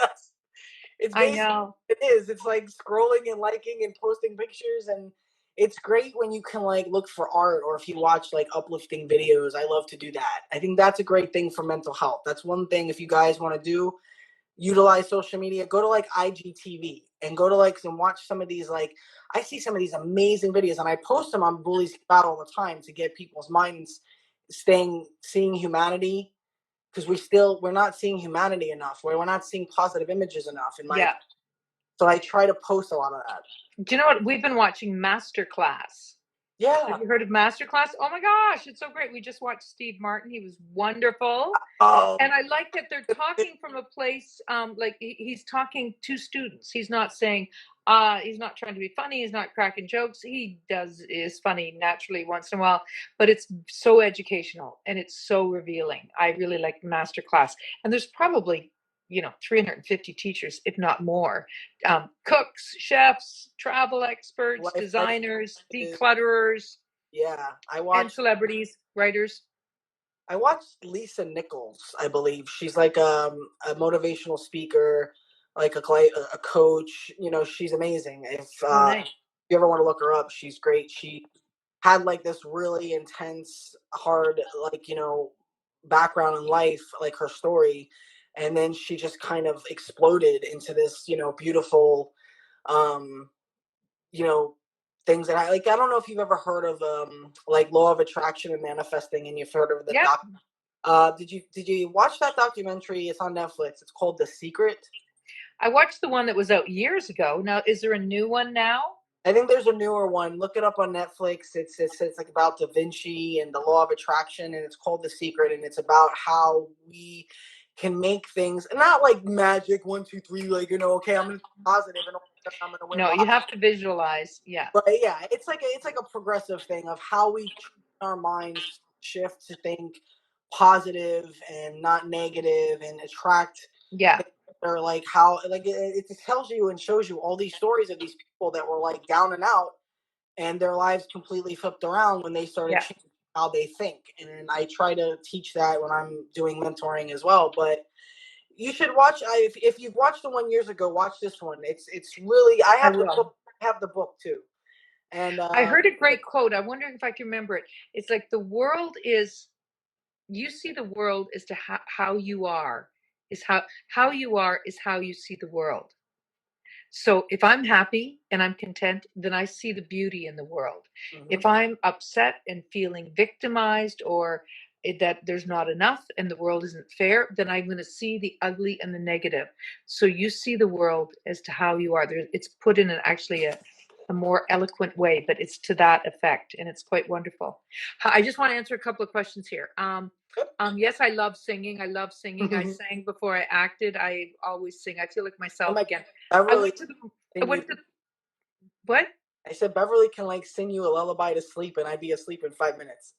it's I basically know. it is. It's like scrolling and liking and posting pictures, and it's great when you can like look for art or if you watch like uplifting videos. I love to do that. I think that's a great thing for mental health. That's one thing if you guys want to do utilize social media, go to like IGTV and go to like and watch some of these like I see some of these amazing videos and I post them on Bullies Keep Out all the time to get people's minds seeing humanity because we're not seeing humanity enough. We're not seeing positive images enough in my. Yeah. So I try to post a lot of that. Do you know what? We've been watching Masterclass. Yeah. Have you heard of Masterclass? Oh my gosh, it's so great. We just watched Steve Martin. He was wonderful. Oh, And I like that they're talking from a place like he's talking to students. He's not saying he's not trying to be funny. He's not cracking jokes. He is funny naturally once in a while, but it's so educational and it's so revealing. I really like Masterclass. And there's probably 350 teachers, if not more, cooks, chefs, travel experts, life designers, is, declutterers, yeah. and celebrities, writers. I watched Lisa Nichols. I believe she's like a motivational speaker, like a coach. She's amazing. If Oh, nice. you ever want to look her up, she's great. She had like this really intense, hard, like background in life, like her story, and then she just kind of exploded into this, beautiful, um, you know, things that I like. I don't know if you've ever heard of like law of attraction and manifesting, and you've heard of the Yep. doc. Did you watch that documentary? It's on Netflix. It's called The Secret. I watched the one that was out years ago. Now, is there a new one now? I think there's a newer one. Look it up on Netflix. It's like about Da Vinci and the law of attraction, and it's called The Secret, and it's about how we can make things not like magic 1, 2, 3, like okay, I'm gonna be positive and I'm gonna win No, you lots. have to visualize. Yeah. But yeah, it's like a progressive thing of how we train our minds shift to think positive and not negative and attract Yeah. things that are like how like it tells you and shows you all these stories of these people that were like down and out and their lives completely flipped around when they started Yeah. changing how they think. And I try to teach that when I'm doing mentoring as well. But you should watch. If you've watched the one years ago, watch this one. It's really. I I have the will. book. I have the book too. And I heard a great quote. I'm wondering if I can remember it. It's like the world is, you see the world as to how you are, is how you are is how you see the world. So if I'm happy and I'm content, then I see the beauty in the world. Mhm. If I'm upset and feeling victimized or that there's not enough and the world isn't fair, then I'm going to see the ugly and the negative. So you see the world as to how you are. It's put in actually a more eloquent way, but it's to that effect, and it's quite wonderful. I just want to answer a couple of questions here. Yes, I love singing. I love singing. I sang before I acted. I always sing. I feel like I'm myself like again. I Beverly. went to the I Sing you. went to what? I said Beverly can like sing you a lullaby to sleep, and I'd be asleep in 5 minutes.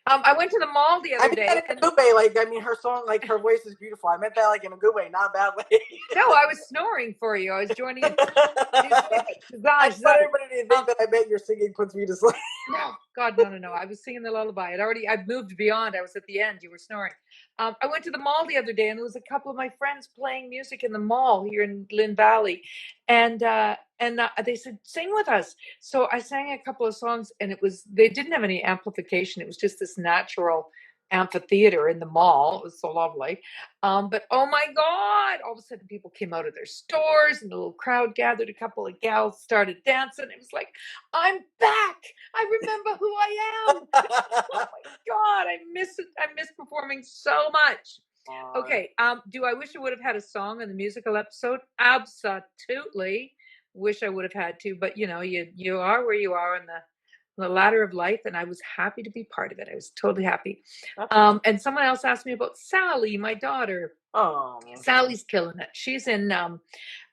I went to the mall the I other meant that day, in a and good way. Like I mean, her song, like her voice is beautiful. I meant that like in a good way, not a bad way. no, I was snoring for you. I was joining in. I just want everybody to think that I bet your singing puts me to sleep. No, God, no, no, no. I was singing the lullaby. I'd moved beyond. I was at the end. You were snoring. I went to the mall the other day, and there was a couple of my friends playing music in the mall here in Lynn Valley, and they said, "Sing with us." So I sang a couple of songs, and they didn't have any amplification. It was just this natural amphitheater in the mall. It was so lovely. But oh my God, all of a sudden people came out of their stores and the little crowd gathered. A couple of gals started dancing. It was like, I'm back. I remember who I am. Oh my God, I miss it. I miss performing so much. Okay. Do I wish I would have had a song in the musical episode? Absolutely. Wish I would have had to, but you are where you are in the ladder of life, and I was happy to be part of it. I was totally happy. And someone else asked me about Sally, my daughter. Oh, Sally's killing it. She's in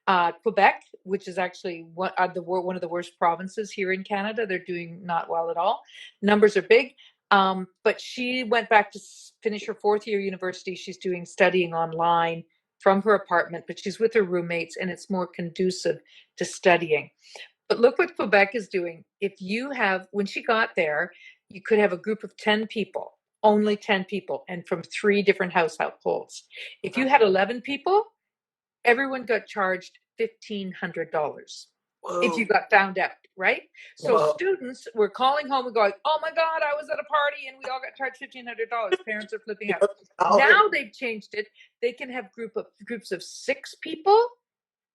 Quebec, which is actually one of the worst provinces here in Canada. They're doing not well at all. Numbers are big. But she went back to finish her fourth year university. She's doing studying online from her apartment, but she's with her roommates, and it's more conducive to studying. But look what Quebec is doing. When she got there, you could have a group of 10 people, only 10 people, and from 3 different households. If you had 11 people, everyone got charged $1,500 if you got found out, right? So students were calling home and going, "Oh my God, I was at a party and we all got charged $1,500." Parents are flipping out. Now they've changed it. They can have groups of 6 people,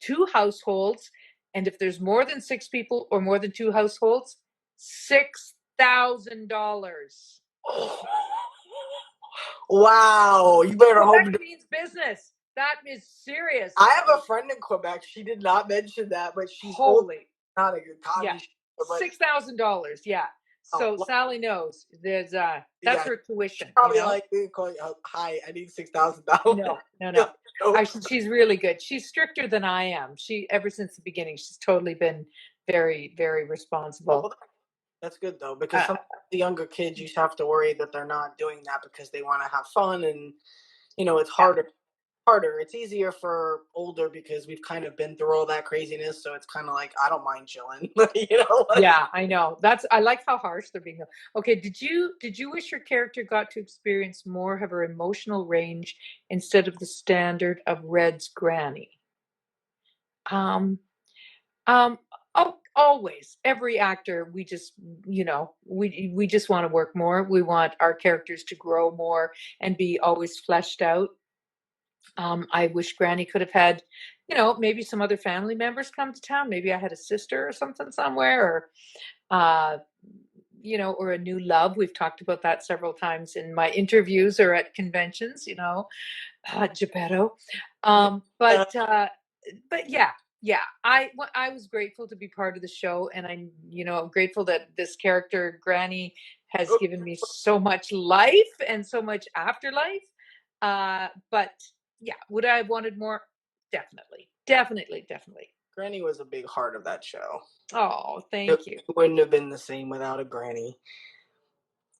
2 households, and if there's more than 6 people or more than 2 households, $6,000. Wow, you better hope. That means business. That is serious. I have a friend in Quebec. She did not mention that, but she's holy. Not a good time. Yeah, $6,000. Yeah. So Sally knows there's that's her tuition. Probably like hi, I need $6,000. No. She's really good. She's stricter than I am. Ever since the beginning, she's totally been very, very responsible. Well, that's good though, because some of the younger kids you have to worry that they're not doing that because they want to have fun, and it's harder. It's easier for older because we've kind of been through all that craziness, so it's kind of like I don't mind chilling. Yeah, I know. I like how harsh they're being. Okay, did you wish your character got to experience more of her emotional range instead of the standard of Red's granny? Always. Every actor, we just we just want to work more. We want our characters to grow more and be always fleshed out. I wish Granny could have had, maybe some other family members come to town. Maybe I had a sister or something somewhere, or or a new love. We've talked about that several times in my interviews or at conventions, Geppetto. Yeah. But yeah, I was grateful to be part of the show, and I'm grateful that this character Granny has given me so much life and so much afterlife. But yeah, would I have wanted more? Definitely, definitely, definitely. Granny was a big heart of that show. Oh, thank you. It wouldn't have been the same without a Granny.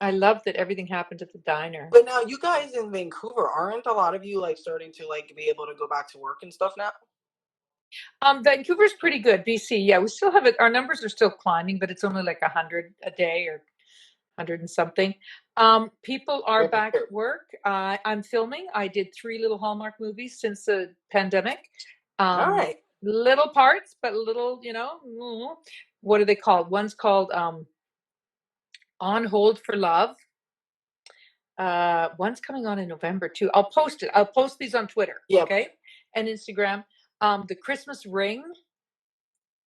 I love that everything happened at the diner. But now you guys in Vancouver, aren't a lot of you like starting to like be able to go back to work and stuff now? Vancouver's pretty good. BC, yeah, we still have it. Our numbers are still climbing, but it's only like 100 a day or 100 and something. People are back at work. I'm filming. I did 3 little Hallmark movies since the pandemic. All right. Little parts, but little, what are they called? One's called On Hold for Love. One's coming on in November too. I'll post it. I'll post these on Twitter, Yeah. okay, and Instagram. The Christmas Ring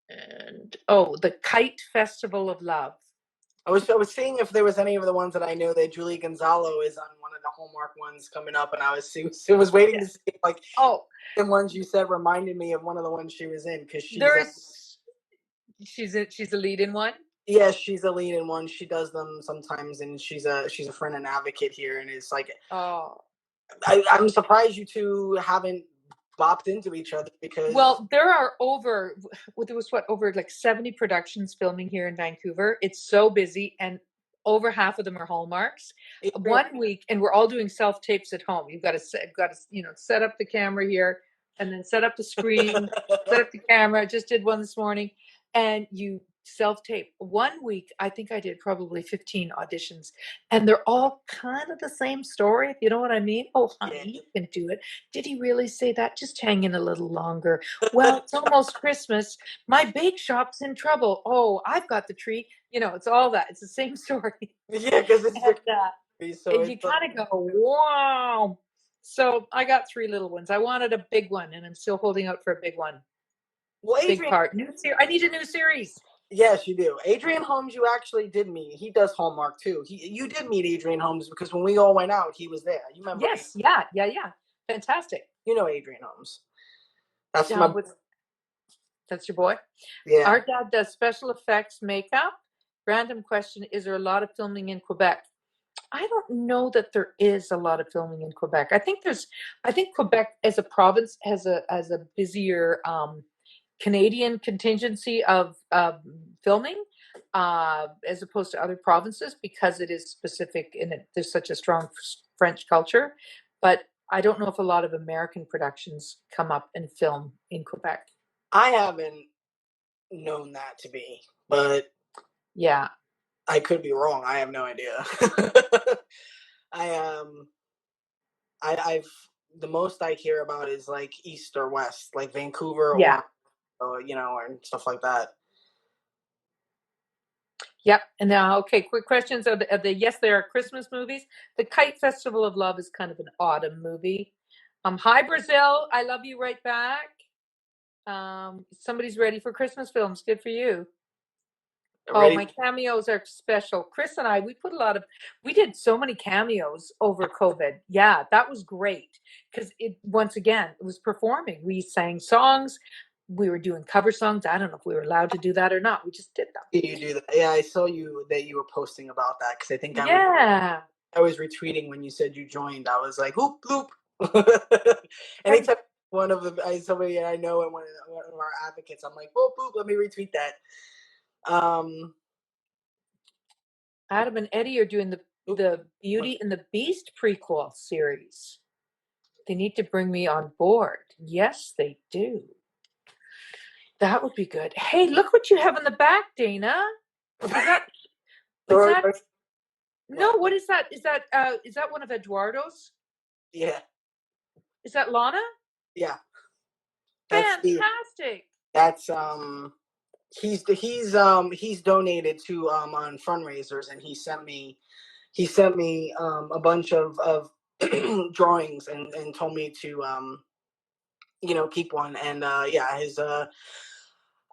and the Kite Festival of Love. I was seeing if there was any of the ones that I know that Julie Gonzalo is on one of the Hallmark ones coming up, and I was waiting to see like the ones you said reminded me of one of the ones she was in because she's a lead in one. Yes, she's a lead in one. She does them sometimes, and she's a friend and advocate here, and it's like I'm surprised you two haven't bopped into each other because there was over like 70 productions filming here in Vancouver. It's so busy, and over half of them are Hallmarks. 1 week, and we're all doing self tapes at home. You've got to set up the camera here, and then set up the screen, set up the camera. I just did one this morning, and you self tape. 1 week, I think I did probably 15 auditions, and they're all kind of the same story, if you know what I mean. Oh, honey, you can do it. Did he really say that? Just hang in a little longer. Well, it's almost Christmas. My bake shop's in trouble. Oh, I've got the tree. It's all that. It's the same story. Yeah, because and you kind of go, wow. So I got 3 little ones. I wanted a big one, and I'm still holding out for a big one. Well, big part. I need a new series. Yes, you do. Adrian Holmes, you actually did meet. He does Hallmark too. You did meet Adrian Holmes because when we all went out, he was there. You remember? Yes. Yeah. Fantastic. You know Adrian Holmes. That's your boy? Yeah. Our dad does special effects makeup. Random question: is there a lot of filming in Quebec? I don't know that there is a lot of filming in Quebec. I think Quebec as a province has a busier Canadian contingency of filming as opposed to other provinces because it is specific and there's such a strong French culture. But I don't know if a lot of American productions come up and film in Quebec. I haven't known that to be, but yeah, I could be wrong. I have no idea. I've the most I hear about is like East or West, like Vancouver or and stuff like that. Yep. And now, okay, quick questions. Yes, there are Christmas movies. The Kite Festival of Love is kind of an autumn movie. Hi, Brazil. I love you right back. Somebody's ready for Christmas films. Good for you. My cameos are special. Chris and I, we did so many cameos over COVID. Yeah, that was great. Because it was performing. We sang songs. We were doing cover songs. I don't know if we were allowed to do that or not. We just did them. You do that. Yeah, I saw that you were posting about that because I think I was retweeting when you said you joined. I was like, oop, bloop. Anytime somebody I know and one of our advocates, I'm like, boop, boop, let me retweet that. Adam and Eddie are doing the Beauty and the Beast prequel series. They need to bring me on board. Yes, they do. That would be good. Hey, look what you have in the back, Dana. Is that no, what is that? Is that one of Eduardo's? Yeah. Is that Lana? Yeah. Fantastic. That's he's donated to on fundraisers, and he sent me a bunch of drawings and told me to keep one, and his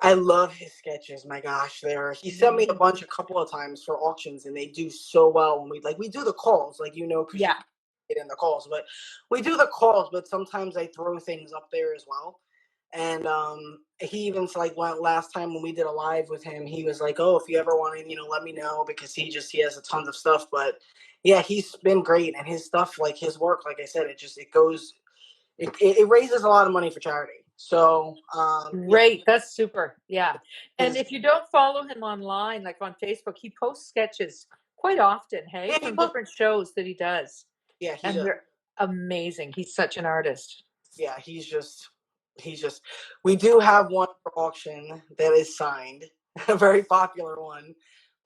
I love his sketches. My gosh, he sent me a couple of times for auctions, and they do so well when we do the calls, like because you Yeah. get in the calls, but we do the calls. But sometimes I throw things up there as well. And he even like went last time when we did a live with him. He was like, "Oh, if you ever want to, let me know," because he has a tons of stuff. But yeah, he's been great, and his stuff, like his work, like I said, it goes. It raises a lot of money for charity. So, Great. That's super. Yeah. And his, if you don't follow him online, like on Facebook, he posts sketches quite often, hey, yeah, from different shows that he does. he And does. they're amazing. He's such an artist. Yeah, he's just. We do have one for auction that is signed, a very popular one,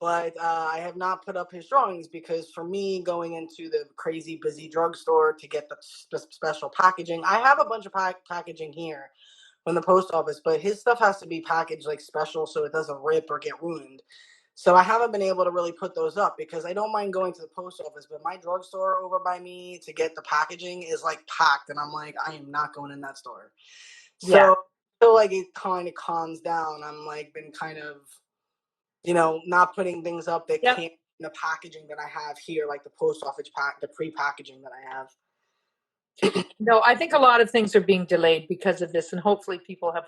but I have not put up his drawings because for me, going into the crazy busy drugstore to get the special packaging, I have a bunch of packaging here from the post office, but his stuff has to be packaged like special so it doesn't rip or get ruined. So I haven't been able to really put those up because I don't mind going to the post office, but my drugstore over by me to get the packaging is like packed, and I'm like, I am not going in that store. Yeah. So until like it kind of calms down, I'm like been kind of, not putting things up that Yep. can't in the packaging that I have here, like the post office the pre-packaging that I have. No, I think a lot of things are being delayed because of this, and hopefully people have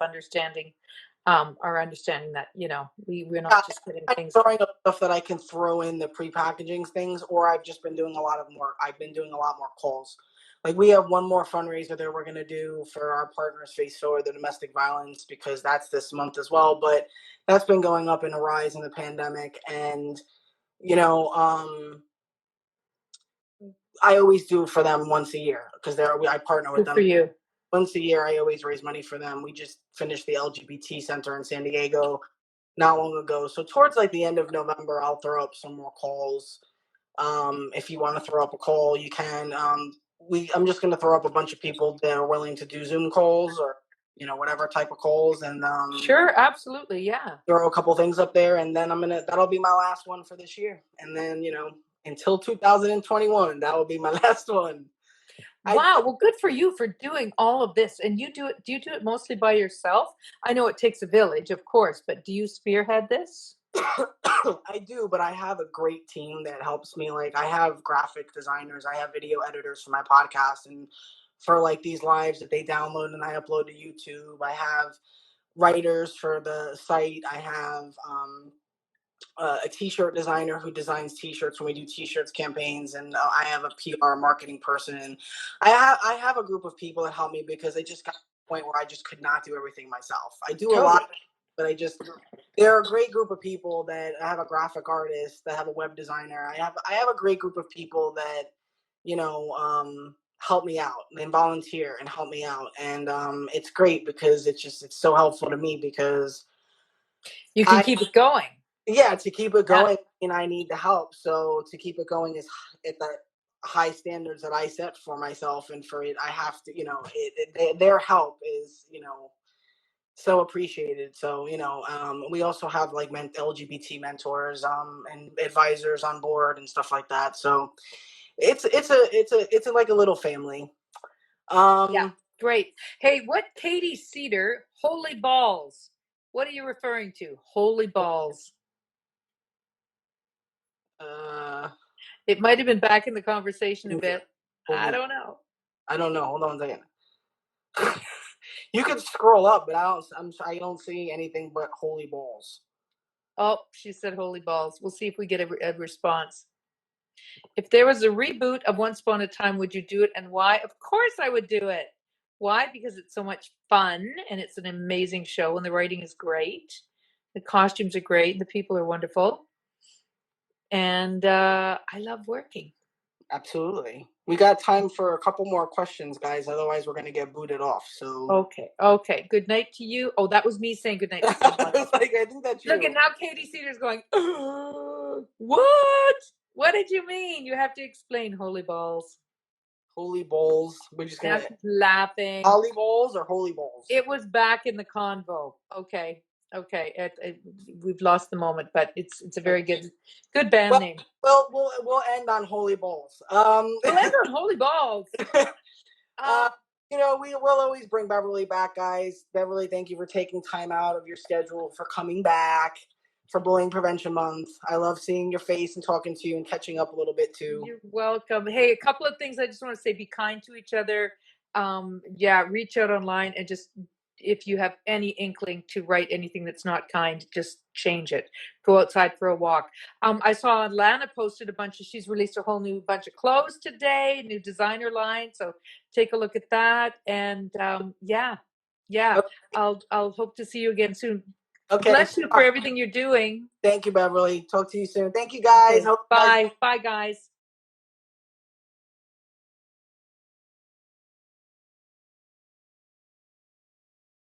are understanding that, we're Yeah, not just getting I'm things. throwing up stuff that I can throw in the pre-packaging things, or I've just been doing a lot more. I've been doing a lot more calls. Like we have one more fundraiser that we're gonna do for our partners face forward the domestic violence because that's this month as well. But that's been going up in a rise in the pandemic, and you know, I always do for them once a year because I partner with Good for them you. once a year. I always raise money for them. We just finished the LGBT center in San Diego not long ago. So towards like the end of November, I'll throw up some more calls. If you want to throw up a call, you can. I'm just going to throw up a bunch of people that are willing to do Zoom calls or whatever type of calls, and Sure, absolutely, yeah. throw a couple things up there, and then that'll be my last one for this year, and then until 2021, that will be my last one. I Wow, well, good for you for doing all of this. And do you do it mostly by yourself? I know it takes a village, of course, but do you spearhead this? I do, but I have a great team that helps me. Like I have graphic designers, I have video editors for my podcast and for like these lives that they download and I upload to YouTube. I have writers for the site. I have a t-shirt designer who designs t-shirts when we do t-shirts campaigns, and I have a PR marketing person. And I have a group of people that help me because I just got to the point where I just could not do everything myself. I do a Totally. lot, but they're a great group of people. That I have a graphic artist, I have a web designer. I have a great group of people that help me out and volunteer and help me out, and it's great because it's so helpful to me because You can I keep it going. yeah, to keep it Yeah. going, and I need the help. So to keep it going is at the high standards that I set for myself, and for it, I have to, their help is, so appreciated. So we also have like LGBT mentors, and advisors on board and stuff like that. So it's like a little family. Yeah, Um, great. Hey, what Katie Cedar, holy balls. What are you referring to? Holy balls. uh, It might have been back in the conversation a bit. I holy, don't know. I don't know. Hold on a second. You can scroll up, but I don't see anything but holy balls. Oh, she said holy balls. We'll see if we get a response. If there was a reboot of Once Upon a Time, would you do it and why? Of course I would do it. Why? Because it's so much fun and it's an amazing show and the writing is great. The costumes are great. The people are wonderful. And I love working. Absolutely. We got time for a couple more questions, guys. Otherwise, we're gonna get booted off. So. Okay. Okay. Good night to you. Oh, that was me saying good night to someone. I think that's Look, you. and now Katie Cedar's going, what? What did you mean? You have to explain, holy balls. Holy balls. We're just Now gonna she's laughing. Holly balls or holy balls. It was back in the convo. Okay. Okay. We've lost the moment, but it's a very good band name. Well, we'll end on holy balls. We'll end on holy balls. You know, we will always bring Beverly back, guys. Beverly, thank you for taking time out of your schedule for coming back for Bullying Prevention Month. I love seeing your face and talking to you and catching up a little bit too. You're welcome. Hey, a couple of things I just want to say: be kind to each other. Yeah, reach out online and just if you have any inkling to write anything that's not kind, just change it. Go outside for a walk. I saw Lana posted a bunch of. She's released a whole new bunch of clothes today, new designer line. So take a look at that. And yeah, Okay. I'll hope to see you again soon. Okay. Bless you for everything you're doing. Thank you, Beverly. Talk to you soon. Thank you, guys. Okay. Bye, guys.